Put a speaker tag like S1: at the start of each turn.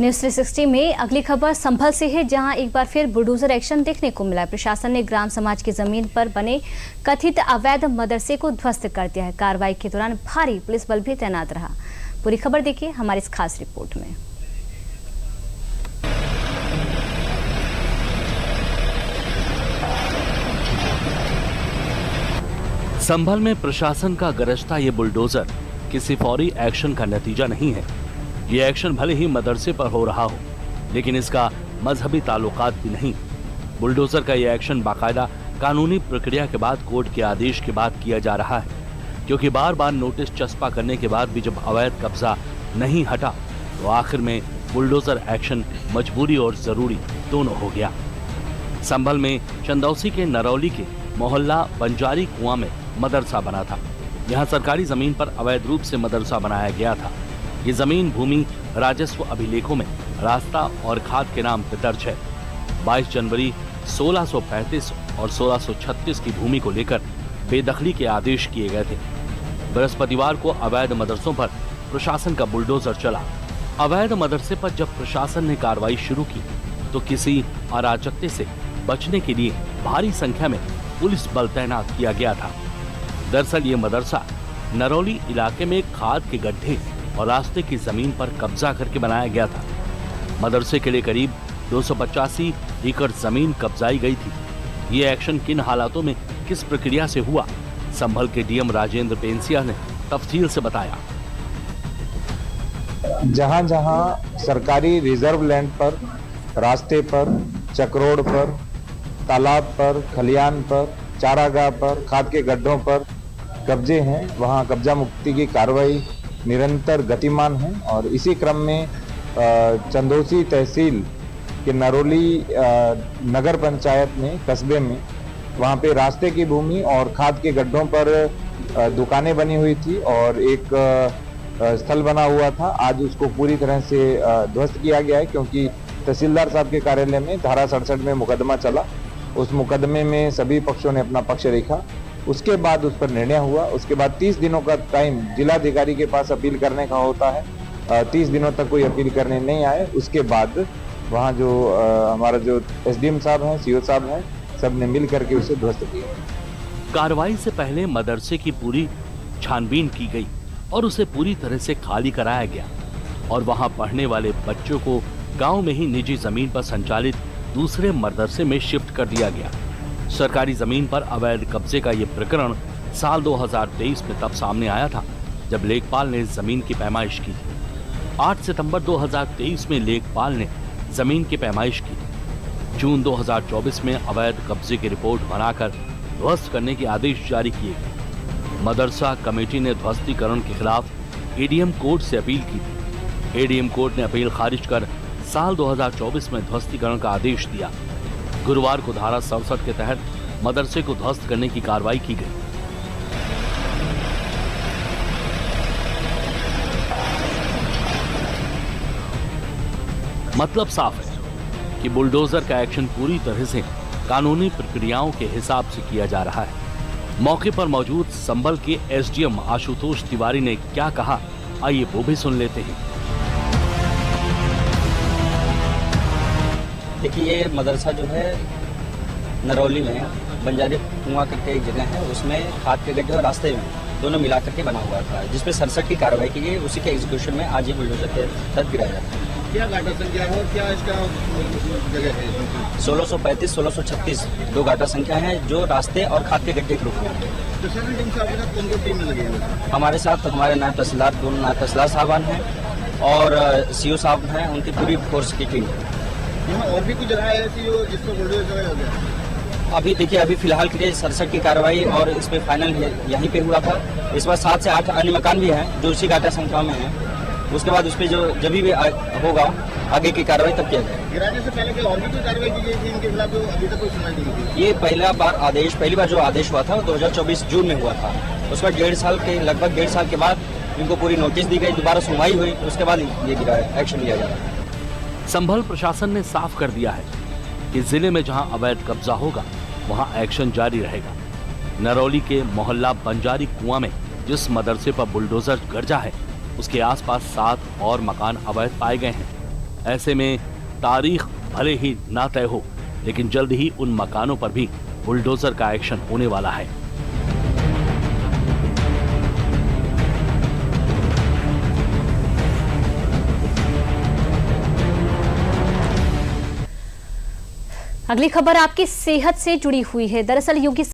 S1: News 360 में अगली खबर संभल से है, जहां एक बार फिर बुलडोजर एक्शन देखने को मिला। प्रशासन ने ग्राम समाज की जमीन पर बने कथित अवैध मदरसे को ध्वस्त कर दिया है। कार्रवाई के दौरान भारी पुलिस बल भी तैनात रहा। पूरी खबर देखिए हमारी इस खास रिपोर्ट में।
S2: संभल में प्रशासन का गरजता ये बुलडोजर किसी फौरी एक्शन का नतीजा नहीं है। ये एक्शन भले ही मदरसे पर हो रहा हो, लेकिन इसका मजहबी ताल्लुकात भी नहीं। बुलडोजर का ये एक्शन बाकायदा कानूनी प्रक्रिया के बाद कोर्ट के आदेश के बाद किया जा रहा है, क्योंकि बार बार नोटिस चस्पा करने के बाद भी जब अवैध कब्जा नहीं हटा तो आखिर में बुलडोजर एक्शन मजबूरी और जरूरी दोनों हो गया। संभल में चंदौसी के नरौली के मोहल्ला बंजारी कुआं में मदरसा बना था। यहाँ सरकारी जमीन पर अवैध रूप से मदरसा बनाया गया था। ये जमीन भूमि राजस्व अभिलेखों में रास्ता और खाद के नाम पर दर्ज है। 22 जनवरी 1635 और 1636 की भूमि को लेकर बेदखली के आदेश किए गए थे। बृहस्पतिवार को अवैध मदरसों पर प्रशासन का बुलडोजर चला। अवैध मदरसे पर जब प्रशासन ने कार्रवाई शुरू की तो किसी अराजकता से बचने के लिए भारी संख्या में पुलिस बल तैनात किया गया था। दरअसल ये मदरसा नरौली इलाके में खाद के गड्ढे और रास्ते की जमीन पर कब्जा करके बनाया गया था। मदरसे के लिए करीब 285 एकड़ जमीन कब्जाई गई थी। ये एक्शन किन हालातों में किस प्रक्रिया से हुआ, संभल के डीएम राजेंद्र पेंसिया ने तफसील से बताया।
S3: जहां जहां सरकारी रिजर्व लैंड पर, रास्ते पर, चक्रोड़ पर, तालाब पर, खलियान पर, चारागाह पर, खाद के गड्ढों पर कब्जे हैं, वहां कब्जा मुक्ति की कार्रवाई निरंतर गतिमान है। और इसी क्रम में चंदौसी तहसील के नरौली नगर पंचायत में, कस्बे में, वहां पे रास्ते की भूमि और खाद के गड्ढों पर दुकानें बनी हुई थी और एक स्थल बना हुआ था। आज उसको पूरी तरह से ध्वस्त किया गया है, क्योंकि तहसीलदार साहब के कार्यालय में धारा 67 में मुकदमा चला। उस मुकदमे में सभी पक्षों ने अपना पक्ष रखा। उसके बाद उस पर निर्णय हुआ। उसके बाद 30 दिनों का टाइम जिलाधिकारी के पास अपील करने का होता है। 30 दिनों तक कोई अपील करने नहीं आए। उसके बाद वहाँ जो हमारा जो एसडीएम साहब हैं, सीओ साहब हैं, सब ने मिल करके उसे ध्वस्त किया।
S2: कार्रवाई से पहले मदरसे की पूरी छानबीन की गई और उसे पूरी तरह से खाली कराया गया और वहाँ पढ़ने वाले बच्चों को गाँव में ही निजी जमीन पर संचालित दूसरे मदरसे में शिफ्ट कर दिया गया। सरकारी जमीन पर अवैध कब्जे का ये प्रकरण साल 2023 में तब सामने आया था जब लेखपाल ने जमीन की पैमाइश की थी। 8 सितंबर 2023 में लेखपाल ने जमीन की पैमाइश की थी। जून 2024 में अवैध कब्जे की रिपोर्ट बनाकर ध्वस्त करने के आदेश जारी किए गए। मदरसा कमेटी ने ध्वस्तीकरण के खिलाफ एडीएम कोर्ट से अपील की थी। एडीएम कोर्ट ने अपील खारिज कर साल 2024 में ध्वस्तीकरण का आदेश दिया। गुरुवार को धारा 67 के तहत मदरसे को ध्वस्त करने की कार्रवाई की गई। मतलब साफ है कि बुलडोजर का एक्शन पूरी तरह से कानूनी प्रक्रियाओं के हिसाब से किया जा रहा है। मौके पर मौजूद संभल के एसडीएम आशुतोष तिवारी ने क्या कहा, आइए वो भी सुन लेते हैं।
S4: देखिए, ये मदरसा जो है नरौली में बंजारी कुआं करके एक जगह है, उसमें खाद के गड्ढे और रास्ते में दोनों मिला करके बना हुआ था, जिसपे 67 की कार्रवाई की गई। उसी के एग्जीक्यूशन में आज ये बुलडोजर के तहत गिराया जाता है।
S5: क्या गाटा संख्या है और क्या इसका जगह है?
S4: 1635, 1636 दो गाटा संख्या है जो रास्ते और खाद के गड्ढे के रूप में है।
S5: प्रशासन टीम साहब के साथ कौन कौन टीम में लगे हैं?
S4: हमारे साथ हमारे नायब तहसीलदार, दोनों नायब तहसीलदार साहबान हैं और सीओ साहब हैं, उनकी पूरी फोर्स की टीम है।
S5: यहाँ और भी कुछ जगह है ऐसी जो जिसको बुलडोजर हो गया?
S4: अभी देखिए, अभी फिलहाल के लिए 67 की कार्रवाई और इसमें फाइनल यहीं पे हुआ था। इस बार 7 से 8 अन्य मकान भी हैं जो उसी गाटा संख्या में हैं। उसके बाद उस पर जो जब भी होगा आगे की कार्रवाई तब किया जाएगा।
S5: गिराने से पहले क्या और भी कोई कार्रवाई की गई थी इनके खिलाफ जो अभी तक कोई सुनवाई नहीं हुई?
S4: ये पहली बार जो आदेश हुआ था 2024 जून में हुआ था। उसके बाद लगभग 1.5 साल के बाद इनको पूरी नोटिस दी गई, दोबारा सुनवाई हुई, उसके बाद ये एक्शन लिया गया।
S2: संभल प्रशासन ने साफ कर दिया है कि जिले में जहां अवैध कब्जा होगा वहां एक्शन जारी रहेगा। नरौली के मोहल्ला बंजारी कुआं में जिस मदरसे पर बुलडोजर गरजा है उसके आसपास 7 और मकान अवैध पाए गए हैं। ऐसे में तारीख भले ही ना तय हो, लेकिन जल्द ही उन मकानों पर भी बुलडोजर का एक्शन होने वाला है।
S1: अगली खबर आपकी सेहत से जुड़ी हुई है। दरअसल योगी